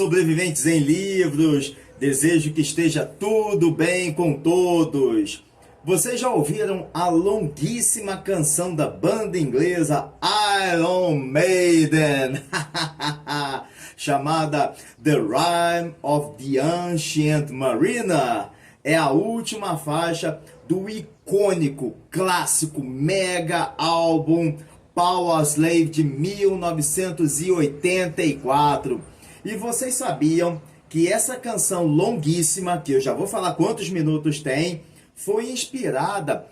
sobreviventes em livros, desejo que esteja tudo bem com todos. Vocês já ouviram a longuíssima canção da banda inglesa Iron Maiden, chamada The Rime of the Ancient Mariner? É a última faixa do icônico, clássico, mega álbum Powerslave de 1984. E vocês sabiam que essa canção longuíssima, que eu já vou falar quantos minutos tem, foi inspirada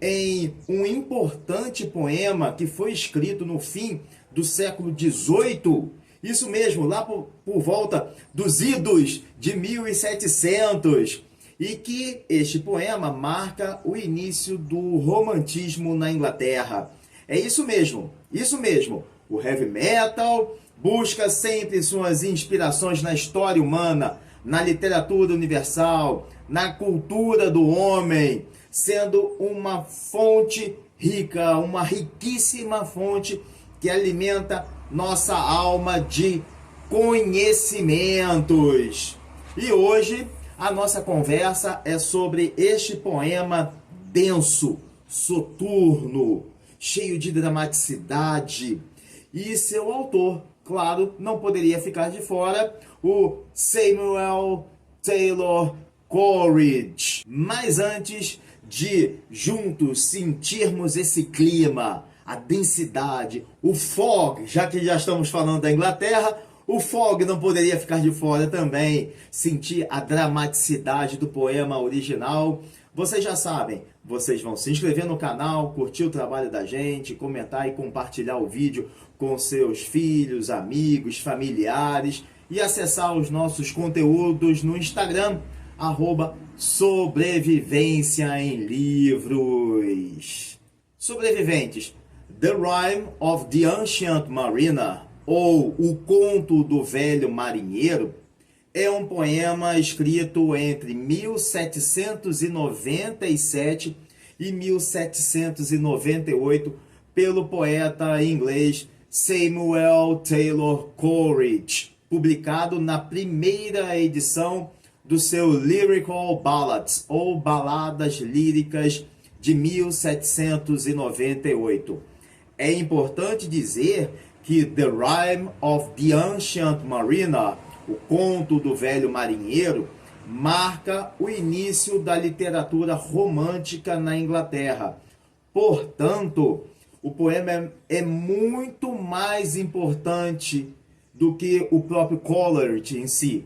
em um importante poema que foi escrito no fim do século XVIII. Isso mesmo, lá por volta dos idos de 1700. E que este poema marca o início do romantismo na Inglaterra. É isso mesmo, isso mesmo. O heavy metal busca sempre suas inspirações na história humana, na literatura universal, na cultura do homem, sendo uma fonte rica, uma riquíssima fonte que alimenta nossa alma de conhecimentos. E hoje a nossa conversa é sobre este poema denso, soturno, cheio de dramaticidade. E seu autor, claro, não poderia ficar de fora, o Samuel Taylor Coleridge. Mas antes de juntos sentirmos esse clima, a densidade, o fog, já que já estamos falando da Inglaterra, o fog não poderia ficar de fora também, sentir a dramaticidade do poema original. Vocês já sabem, vocês vão se inscrever no canal, curtir o trabalho da gente, comentar e compartilhar o vídeo com seus filhos, amigos, familiares e acessar os nossos conteúdos no Instagram, @sobrevivência em livros. Sobreviventes, The Rime of the Ancient Mariner, ou O Conto do Velho Marinheiro, é um poema escrito entre 1797 e 1798 pelo poeta inglês Samuel Taylor Coleridge, publicado na primeira edição do seu Lyrical Ballads, ou Baladas Líricas, de 1798. É importante dizer que The Rime of the Ancient Mariner, o Conto do Velho Marinheiro, marca o início da literatura romântica na Inglaterra. Portanto, o poema é muito mais importante do que o próprio Coleridge em si,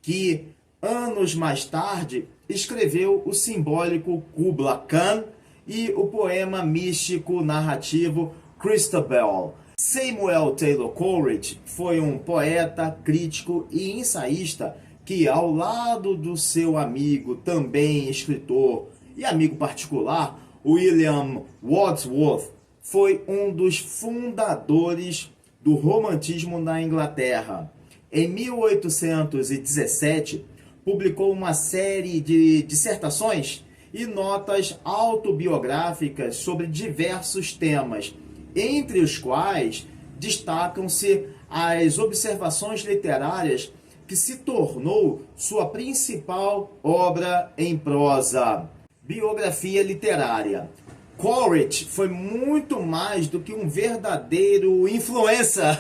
que anos mais tarde escreveu o simbólico Kubla Khan e o poema místico narrativo Christabel. Samuel Taylor Coleridge foi um poeta, crítico e ensaísta que, ao lado do seu amigo, também escritor e amigo particular, William Wordsworth, foi um dos fundadores do romantismo na Inglaterra. Em 1817, publicou uma série de dissertações e notas autobiográficas sobre diversos temas, entre os quais destacam-se as observações literárias, que se tornou sua principal obra em prosa. Biografia literária. Coleridge foi muito mais do que um verdadeiro influencer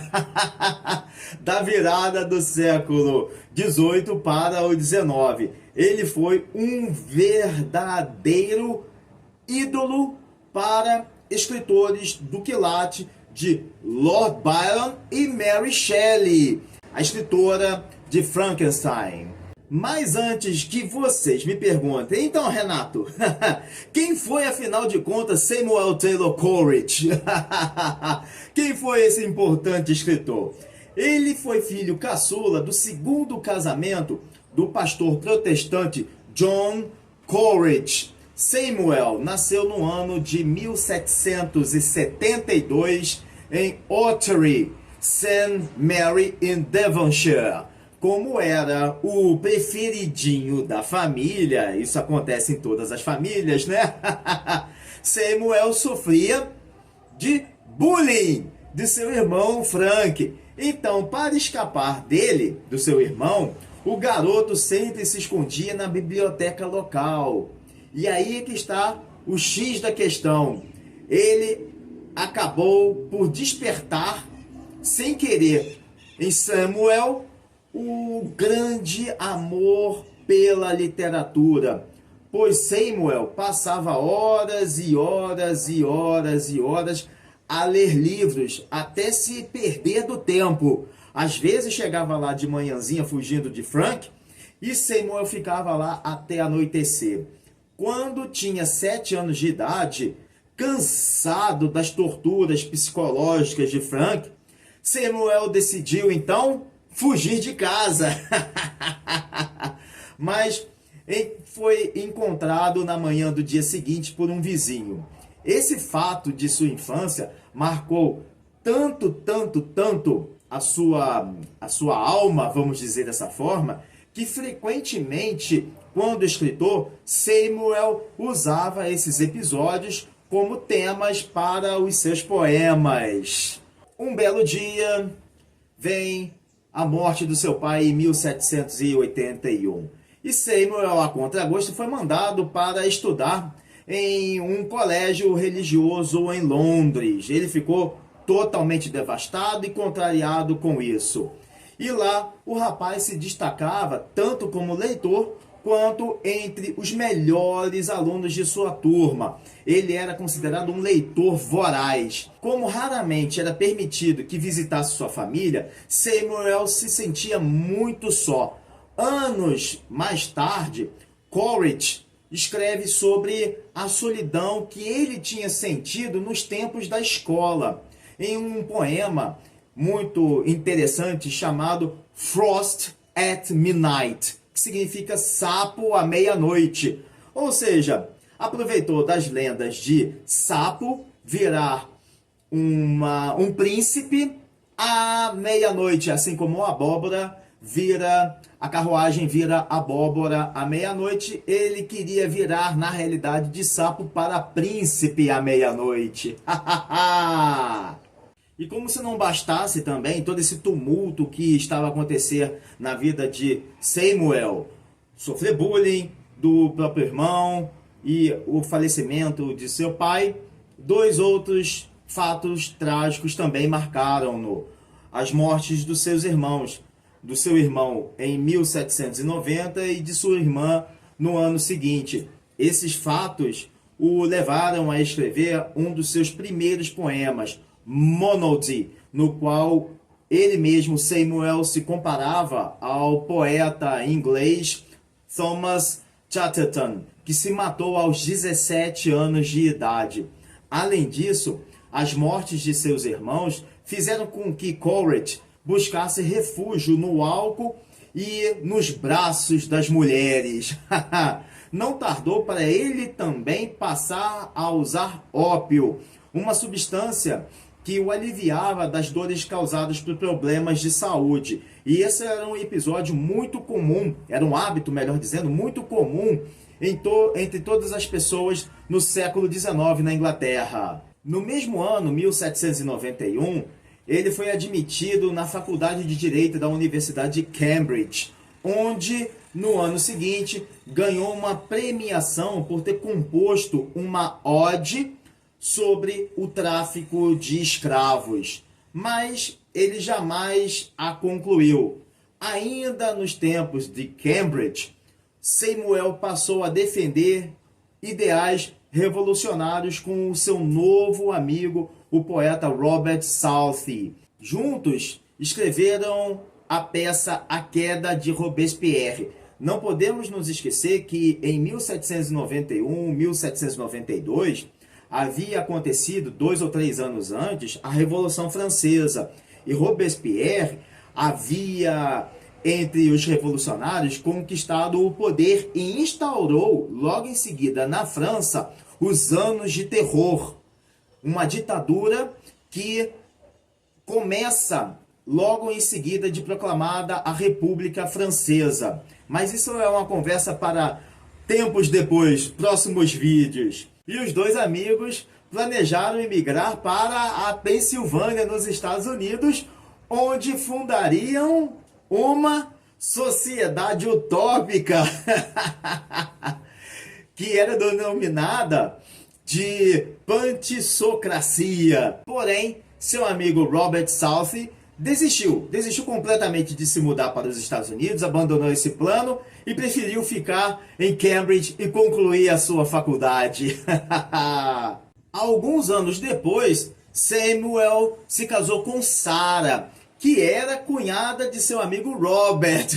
da virada do século XVIII para o XIX. Ele foi um verdadeiro ídolo para escritores do quilate de Lord Byron e Mary Shelley, a escritora de Frankenstein. Mas antes que vocês me perguntem, então, Renato, quem foi, afinal de contas, Samuel Taylor Coleridge? Quem foi esse importante escritor? Ele foi filho caçula do segundo casamento do pastor protestante John Coleridge. Samuel nasceu no ano de 1772 em Ottery, St. Mary, em Devonshire. Como era o preferidinho da família, isso acontece em todas as famílias, né? Samuel sofria de bullying de seu irmão Frank. Então, para escapar dele, do seu irmão, o garoto sempre se escondia na biblioteca local. E aí é que está o X da questão. Ele acabou por despertar, sem querer, em Samuel, o grande amor pela literatura. Pois Samuel passava horas e horas e horas e horas a ler livros até se perder do tempo. Às vezes chegava lá de manhãzinha fugindo de Frank e Samuel ficava lá até anoitecer. Quando tinha 7 anos de idade, cansado das torturas psicológicas de Frank, Samuel decidiu então fugir de casa. Mas foi encontrado na manhã do dia seguinte por um vizinho. Esse fato de sua infância marcou tanto a sua alma, vamos dizer dessa forma, que frequentemente, quando escritor, Samuel usava esses episódios como temas para os seus poemas. Um belo dia, vem a morte do seu pai em 1781. E Samuel, a contragosto, foi mandado para estudar em um colégio religioso em Londres. Ele ficou totalmente devastado e contrariado com isso. E lá o rapaz se destacava tanto como leitor quanto entre os melhores alunos de sua turma. Ele era considerado um leitor voraz. Como raramente era permitido que visitasse sua família, Samuel se sentia muito só. Anos mais tarde, Coleridge escreve sobre a solidão que ele tinha sentido nos tempos da escola, em um poema muito interessante chamado Frost at Midnight, que significa sapo à meia-noite. Ou seja, aproveitou das lendas de sapo virar um príncipe à meia-noite, assim como a abóbora a carruagem vira abóbora à meia-noite. Ele queria virar, na realidade, de sapo para príncipe à meia-noite. E como se não bastasse também todo esse tumulto que estava a acontecer na vida de Samuel, sofrer bullying do próprio irmão e o falecimento de seu pai, 2 outros fatos trágicos também marcaram-no. As mortes dos seus irmãos, do seu irmão em 1790 e de sua irmã no ano seguinte. Esses fatos o levaram a escrever um dos seus primeiros poemas, Monody, no qual ele mesmo, Samuel, se comparava ao poeta inglês Thomas Chatterton, que se matou aos 17 anos de idade. Além disso, as mortes de seus irmãos fizeram com que Coleridge buscasse refúgio no álcool e nos braços das mulheres. Não tardou para ele também passar a usar ópio, uma substância que o aliviava das dores causadas por problemas de saúde. E esse era um episódio muito comum, era um hábito, melhor dizendo, muito comum entre todas as pessoas no século XIX na Inglaterra. No mesmo ano, 1791, ele foi admitido na Faculdade de Direito da Universidade de Cambridge, onde, no ano seguinte, ganhou uma premiação por ter composto uma ode sobre o tráfico de escravos. Mas ele jamais a concluiu. Ainda nos tempos de Cambridge, Samuel passou a defender ideais revolucionários com o seu novo amigo, o poeta Robert Southey. Juntos escreveram a peça A Queda de Robespierre. Não podemos nos esquecer que em 1791, 1792, havia acontecido 2 ou 3 anos antes a Revolução Francesa. E Robespierre havia, entre os revolucionários, conquistado o poder e instaurou, logo em seguida, na França, os anos de terror. Uma ditadura que começa logo em seguida de proclamada a República Francesa. Mas isso é uma conversa para tempos depois, próximos vídeos. E os 2 amigos planejaram emigrar para a Pensilvânia, nos Estados Unidos, onde fundariam uma sociedade utópica que era denominada de pantissocracia. Porém, seu amigo Robert Southey desistiu completamente de se mudar para os Estados Unidos, abandonou esse plano e preferiu ficar em Cambridge e concluir a sua faculdade. Alguns anos depois, Samuel se casou com Sarah, que era cunhada de seu amigo Robert.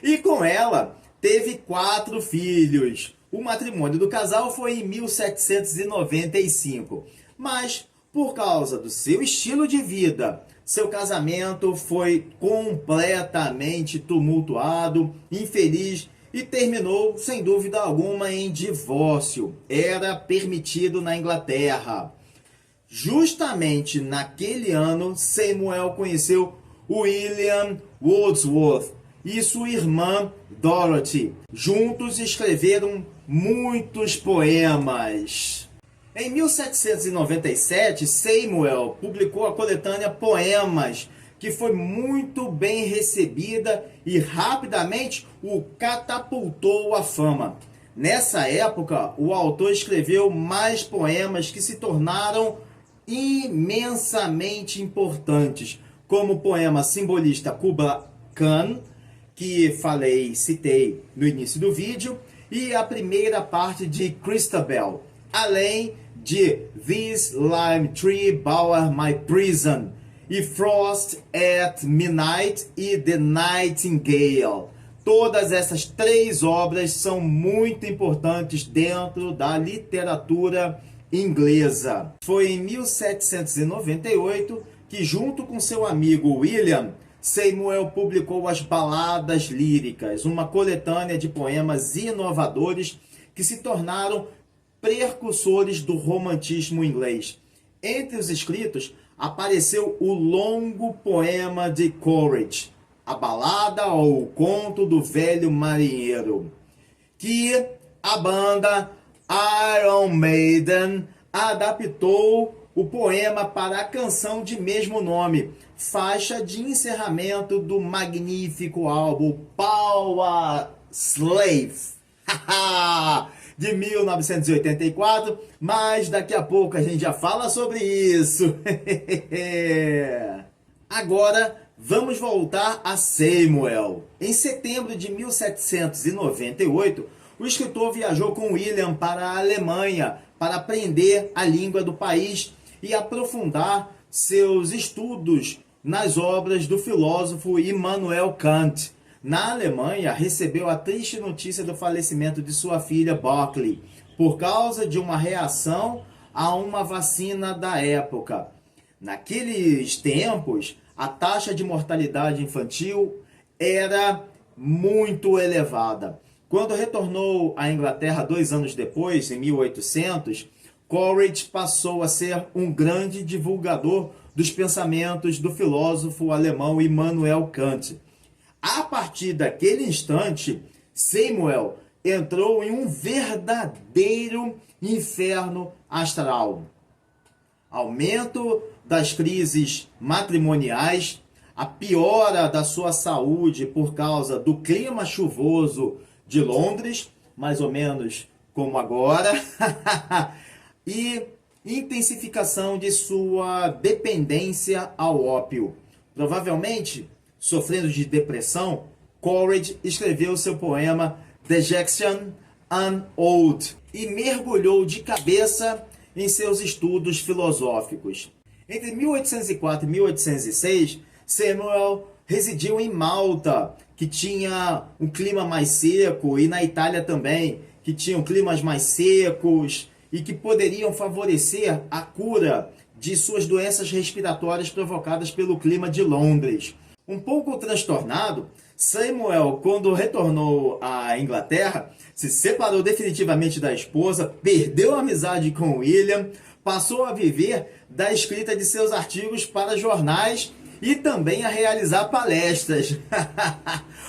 E com ela teve 4 filhos. O matrimônio do casal foi em 1795, mas por causa do seu estilo de vida, seu casamento foi completamente tumultuado, infeliz e terminou, sem dúvida alguma, em divórcio. Era permitido na Inglaterra. Justamente naquele ano, Samuel conheceu William Wordsworth e sua irmã Dorothy. Juntos escreveram muitos poemas. Em 1797, Samuel publicou a coletânea Poemas, que foi muito bem recebida e rapidamente o catapultou à fama. Nessa época, o autor escreveu mais poemas que se tornaram imensamente importantes, como o poema simbolista Kubla Khan, que citei no início do vídeo, e a primeira parte de Christabel, além de This Lime Tree Bower My Prison, e Frost at Midnight e The Nightingale. Todas essas 3 obras são muito importantes dentro da literatura inglesa. Foi em 1798 que, junto com seu amigo William, Samuel publicou as Baladas Líricas, uma coletânea de poemas inovadores que se tornaram precursores do romantismo inglês. Entre os escritos apareceu o longo poema de Coleridge, a balada ou o conto do velho marinheiro, que a banda Iron Maiden adaptou o poema para a canção de mesmo nome, faixa de encerramento do magnífico álbum Power Slave de 1984, mas daqui a pouco a gente já fala sobre isso. Agora vamos voltar a Samuel. Em setembro de 1798, o escritor viajou com William para a Alemanha para aprender a língua do país e aprofundar seus estudos nas obras do filósofo Immanuel Kant. Na Alemanha, recebeu a triste notícia do falecimento de sua filha Barclay, por causa de uma reação a uma vacina da época. Naqueles tempos, a taxa de mortalidade infantil era muito elevada. Quando retornou à Inglaterra 2 anos depois, em 1800, Coleridge passou a ser um grande divulgador dos pensamentos do filósofo alemão Immanuel Kant. A partir daquele instante, Samuel entrou em um verdadeiro inferno astral. Aumento das crises matrimoniais, a piora da sua saúde por causa do clima chuvoso de Londres, mais ou menos como agora, e intensificação de sua dependência ao ópio. Provavelmente, sofrendo de depressão, Coleridge escreveu seu poema Dejection and Ode e mergulhou de cabeça em seus estudos filosóficos. Entre 1804 e 1806, Samuel residiu em Malta, que tinha um clima mais seco, e na Itália também, que tinham climas mais secos e que poderiam favorecer a cura de suas doenças respiratórias provocadas pelo clima de Londres. Um pouco transtornado, Samuel, quando retornou à Inglaterra, se separou definitivamente da esposa, perdeu a amizade com William, passou a viver da escrita de seus artigos para jornais e também a realizar palestras.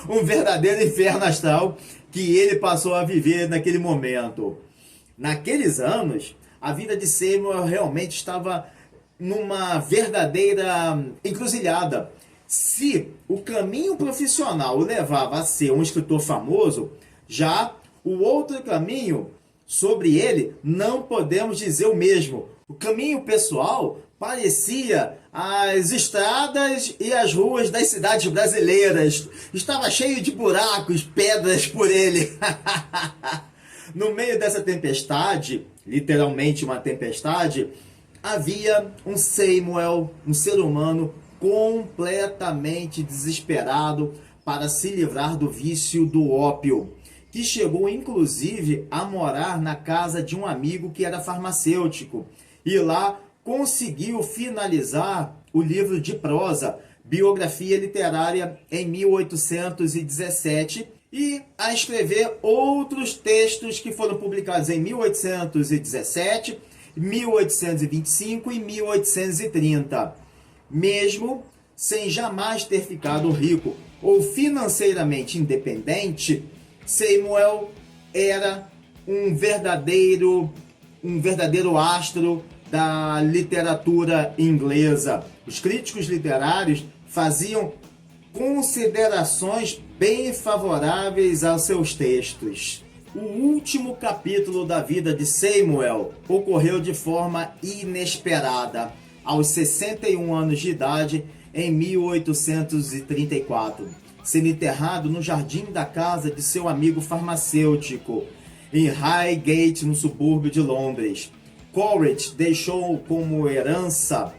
Um verdadeiro inferno astral que ele passou a viver naquele momento. Naqueles anos, a vida de Samuel realmente estava numa verdadeira encruzilhada. Se o caminho profissional o levava a ser um escritor famoso, já o outro caminho, sobre ele, não podemos dizer o mesmo. O caminho pessoal parecia as estradas e as ruas das cidades brasileiras. Estava cheio de buracos, pedras por ele. No meio dessa tempestade, literalmente uma tempestade, havia um Samuel, um ser humano completamente desesperado para se livrar do vício do ópio, que chegou inclusive a morar na casa de um amigo que era farmacêutico, e lá conseguiu finalizar o livro de prosa, Biografia Literária, em 1817, e a escrever outros textos que foram publicados em 1817, 1825 e 1830. Mesmo sem jamais ter ficado rico ou financeiramente independente, Samuel era um verdadeiro astro da literatura inglesa. Os críticos literários faziam considerações bem favoráveis aos seus textos. O último capítulo da vida de Samuel ocorreu de forma inesperada, aos 61 anos de idade, em 1834, sendo enterrado no jardim da casa de seu amigo farmacêutico, em Highgate, no subúrbio de Londres. Coleridge deixou como herança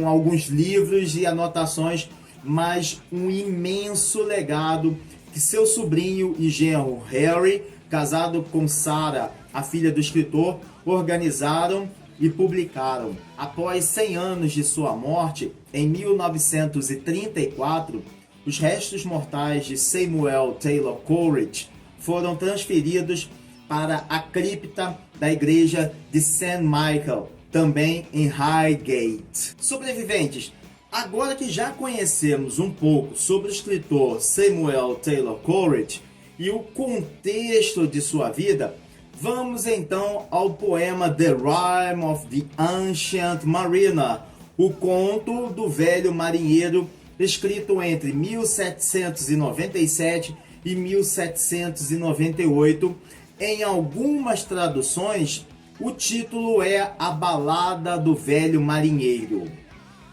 alguns livros e anotações, mas um imenso legado que seu sobrinho e genro Harry, casado com Sarah, a filha do escritor, organizaram e publicaram. Após 100 anos de sua morte, em 1934, os restos mortais de Samuel Taylor Coleridge foram transferidos para a cripta da igreja de St. Michael, também em Highgate. Sobreviventes, agora que já conhecemos um pouco sobre o escritor Samuel Taylor Coleridge e o contexto de sua vida, vamos então ao poema The Rime of the Ancient Mariner, o conto do velho marinheiro, escrito entre 1797 e 1798. Em algumas traduções, o título é A Balada do Velho Marinheiro.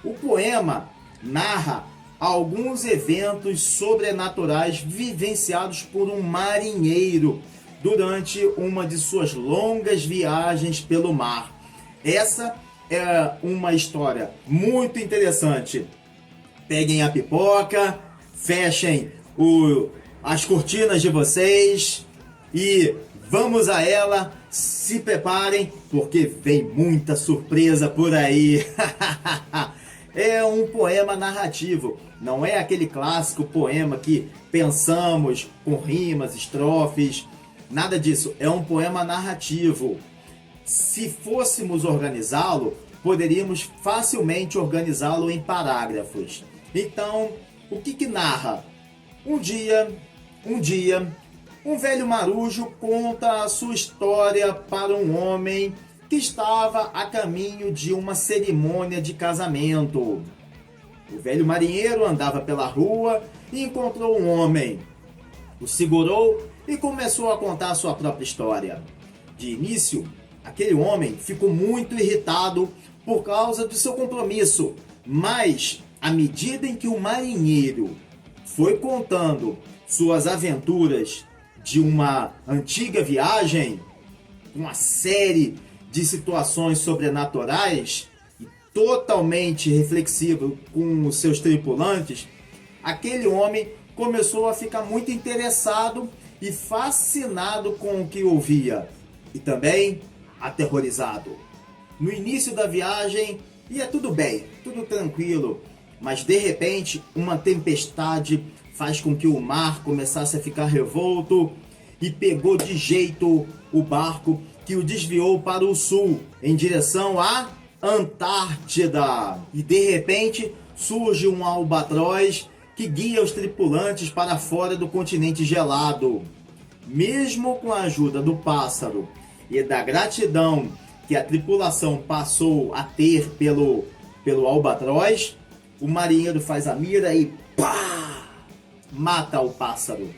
O poema narra alguns eventos sobrenaturais vivenciados por um marinheiro durante uma de suas longas viagens pelo mar. Essa é uma história muito interessante. Peguem a pipoca, fechem as cortinas de vocês e vamos a ela. Se preparem, porque vem muita surpresa por aí. É um poema narrativo, não é aquele clássico poema que pensamos com rimas, estrofes, nada disso. É um poema narrativo. Se fôssemos organizá-lo, poderíamos facilmente organizá-lo em parágrafos. Então, o que narra? Um dia, um velho marujo conta a sua história para um homem que estava a caminho de uma cerimônia de casamento. O velho marinheiro andava pela rua e encontrou um homem. O segurou e começou a contar a sua própria história. De início, aquele homem ficou muito irritado por causa do seu compromisso, mas à medida em que o marinheiro foi contando suas aventuras de uma antiga viagem, uma série de situações sobrenaturais e totalmente reflexivo com os seus tripulantes, aquele homem começou a ficar muito interessado e fascinado com o que ouvia e também aterrorizado. No início da viagem ia tudo bem, tudo tranquilo, mas de repente uma tempestade faz com que o mar começasse a ficar revolto e pegou de jeito o barco, que o desviou para o sul, em direção à Antártida. E de repente surge um albatroz que guia os tripulantes para fora do continente gelado. Mesmo com a ajuda do pássaro e da gratidão que a tripulação passou a ter pelo albatroz, o marinheiro faz a mira e pá! Mata o pássaro.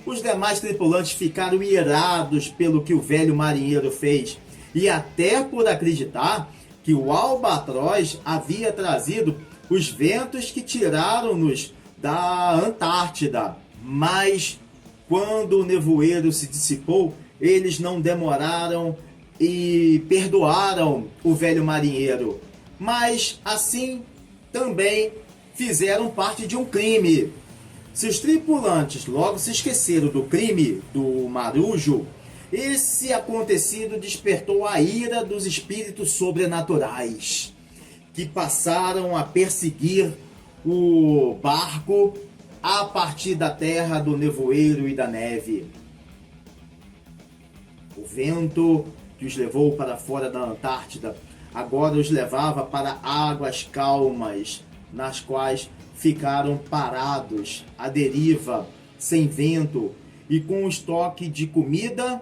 Os demais tripulantes ficaram irados pelo que o velho marinheiro fez e até por acreditar que o albatroz havia trazido os ventos que tiraram-nos da Antártida. Mas quando o nevoeiro se dissipou, eles não demoraram e perdoaram o velho marinheiro. Mas assim também fizeram parte de um crime. Se os tripulantes logo se esqueceram do crime do marujo, esse acontecido despertou a ira dos espíritos sobrenaturais, que passaram a perseguir o barco a partir da terra do nevoeiro e da neve. O vento que os levou para fora da Antártida agora os levava para águas calmas, nas quais ficaram parados, à deriva, sem vento e com o estoque de comida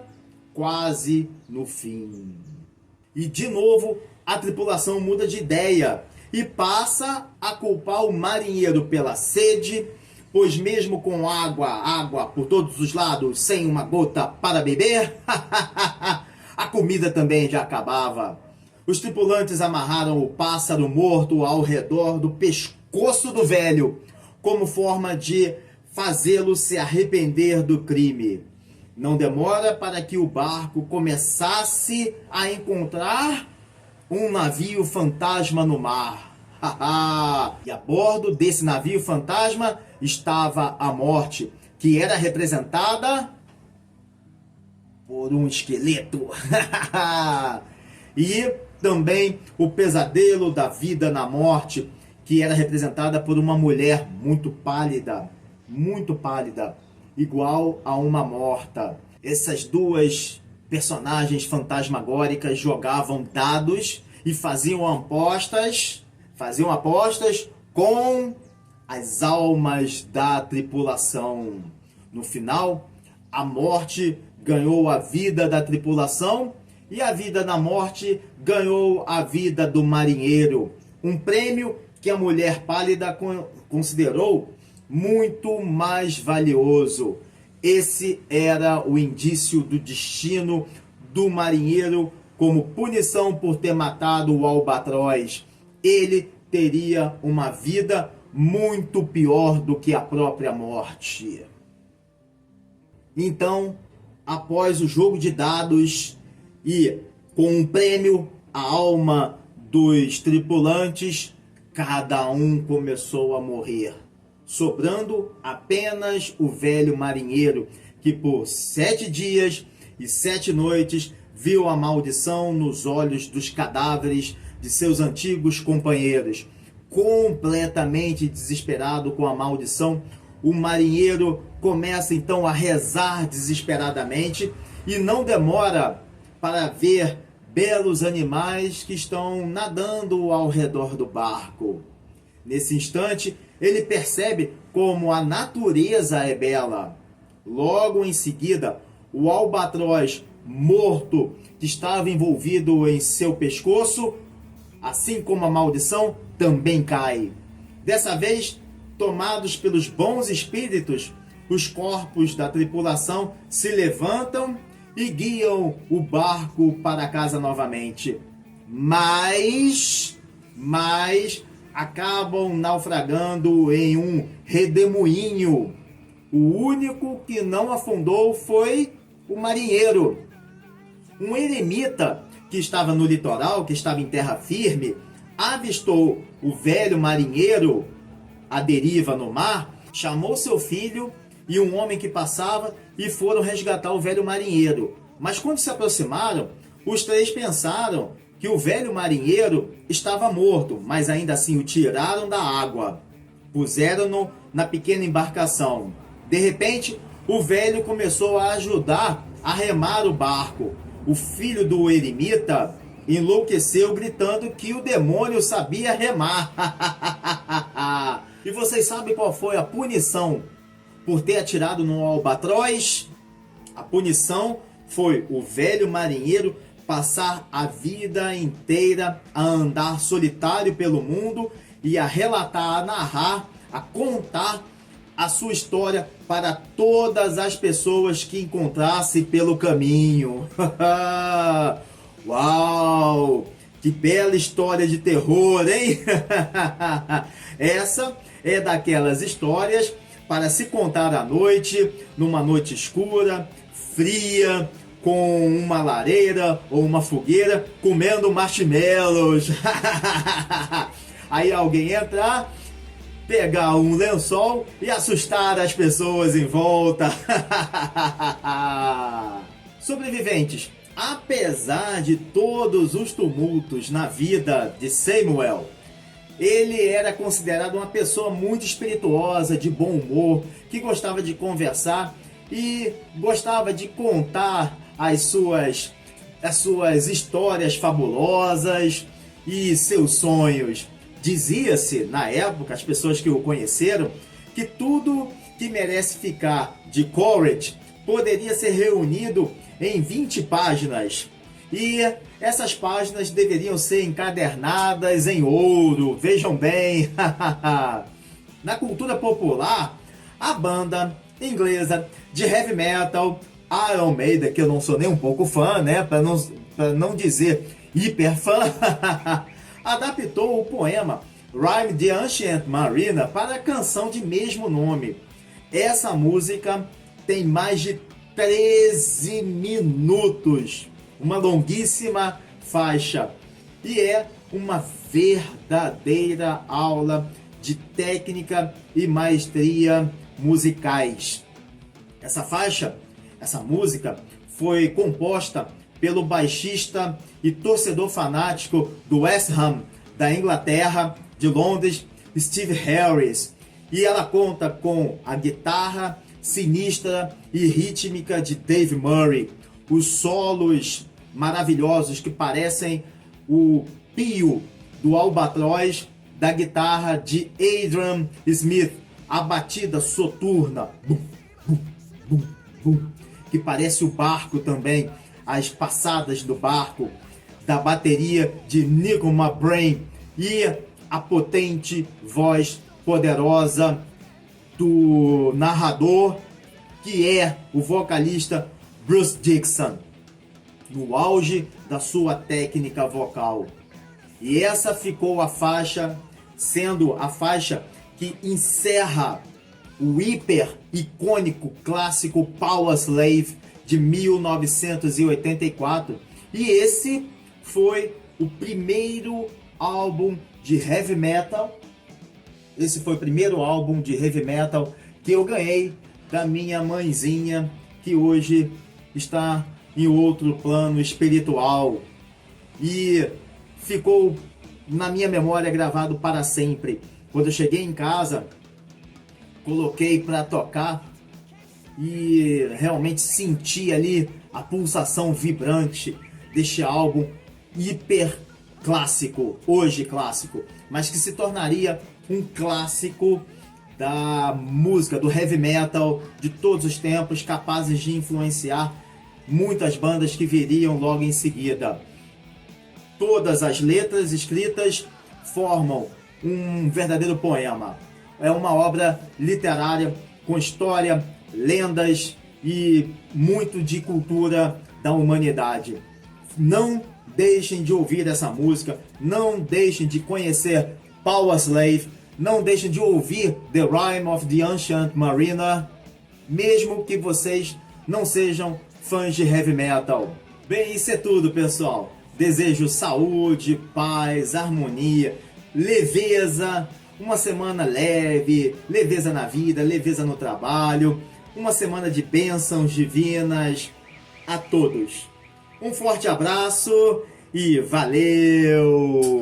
quase no fim. E de novo a tripulação muda de ideia e passa a culpar o marinheiro pela sede, pois mesmo com água por todos os lados, sem uma gota para beber, a comida também já acabava. Os tripulantes amarraram o pássaro morto ao redor do pescoço do velho, como forma de fazê-lo se arrepender do crime. Não demora para que o barco começasse a encontrar um navio fantasma no mar. E a bordo desse navio fantasma estava a morte, que era representada por um esqueleto. E também o pesadelo da vida na morte, que era representada por uma mulher muito pálida, igual a uma morta. Essas duas personagens fantasmagóricas jogavam dados e faziam apostas com as almas da tripulação. No final, a morte ganhou a vida da tripulação e a vida da morte ganhou a vida do marinheiro. Um prêmio que a mulher pálida considerou muito mais valioso. Esse era o indício do destino do marinheiro como punição por ter matado o albatroz. Ele teria uma vida muito pior do que a própria morte. Então, após o jogo de dados e com um prêmio, a alma dos tripulantes, cada um começou a morrer, sobrando apenas o velho marinheiro, que por 7 dias e 7 noites viu a maldição nos olhos dos cadáveres de seus antigos companheiros. Completamente desesperado com a maldição, o marinheiro começa então a rezar desesperadamente e não demora para ver belos animais que estão nadando ao redor do barco. Nesse instante, ele percebe como a natureza é bela. Logo em seguida, o albatroz morto que estava envolvido em seu pescoço, assim como a maldição, também cai. Dessa vez, tomados pelos bons espíritos, os corpos da tripulação se levantam e guiam o barco para casa novamente. Mas acabam naufragando em um redemoinho. O único que não afundou foi o marinheiro. Um eremita que estava no litoral, que estava em terra firme, avistou o velho marinheiro à deriva no mar, chamou seu filho e um homem que passava e foram resgatar o velho marinheiro. Mas quando se aproximaram, os três pensaram que o velho marinheiro estava morto, mas ainda assim o tiraram da água. Puseram-no na pequena embarcação. De repente, o velho começou a ajudar a remar o barco. O filho do eremita enlouqueceu gritando que o demônio sabia remar. E vocês sabem qual foi a punição por ter atirado no albatroz? A punição foi o velho marinheiro passar a vida inteira a andar solitário pelo mundo e a relatar, a narrar, a contar a sua história para todas as pessoas que encontrasse pelo caminho. Uau! Que bela história de terror, hein? Essa é daquelas histórias para se contar à noite, numa noite escura, fria, com uma lareira ou uma fogueira, comendo marshmallows. Aí alguém entrar, pegar um lençol e assustar as pessoas em volta. Sobreviventes, apesar de todos os tumultos na vida de Samuel, ele era considerado uma pessoa muito espirituosa, de bom humor, que gostava de conversar e gostava de contar as suas histórias fabulosas e seus sonhos. Dizia-se, na época, as pessoas que o conheceram, que tudo que merece ficar de Coleridge poderia ser reunido em 20 páginas. E essas páginas deveriam ser encadernadas em ouro, vejam bem. Na cultura popular, a banda inglesa de heavy metal Iron Maiden, que eu não sou nem um pouco fã, né, para não dizer hiper fã, adaptou o poema Rime the Ancient Mariner para a canção de mesmo nome. Essa música tem mais de 13 minutos, uma longuíssima faixa, e é uma verdadeira aula de técnica e maestria musicais. Essa música foi composta pelo baixista e torcedor fanático do West Ham, da Inglaterra, de Londres, Steve Harris, e ela conta com a guitarra sinistra e rítmica de Dave Murray, os solos maravilhosos que parecem o pio do albatroz da guitarra de Adrian Smith, a batida soturna, bum, bum, bum, bum, que parece o barco também, as passadas do barco, da bateria de Nico McBrain e a potente voz poderosa do narrador, que é o vocalista Bruce Dickinson, no auge da sua técnica vocal. E essa ficou a faixa, sendo a faixa que encerra o hiper icônico clássico Power Slave de 1984. E esse foi o primeiro álbum de heavy metal. Esse foi o primeiro álbum de heavy metal que eu ganhei da minha mãezinha, que hoje está em outro plano espiritual. E ficou na minha memória gravado para sempre. Quando eu cheguei em casa, coloquei para tocar e realmente senti ali a pulsação vibrante deste álbum hiper clássico, hoje clássico, mas que se tornaria um clássico da música, do heavy metal de todos os tempos, capazes de influenciar muitas bandas que viriam logo em seguida. Todas as letras escritas formam um verdadeiro poema. É uma obra literária com história, lendas e muito de cultura da humanidade. Não deixem de ouvir essa música, não deixem de conhecer Power Slave, não deixem de ouvir The Rime of the Ancient Mariner, mesmo que vocês não sejam fãs de heavy metal. Bem, isso é tudo, pessoal. Desejo saúde, paz, harmonia, leveza, uma semana leve, leveza na vida, leveza no trabalho, uma semana de bênçãos divinas a todos. Um forte abraço e valeu!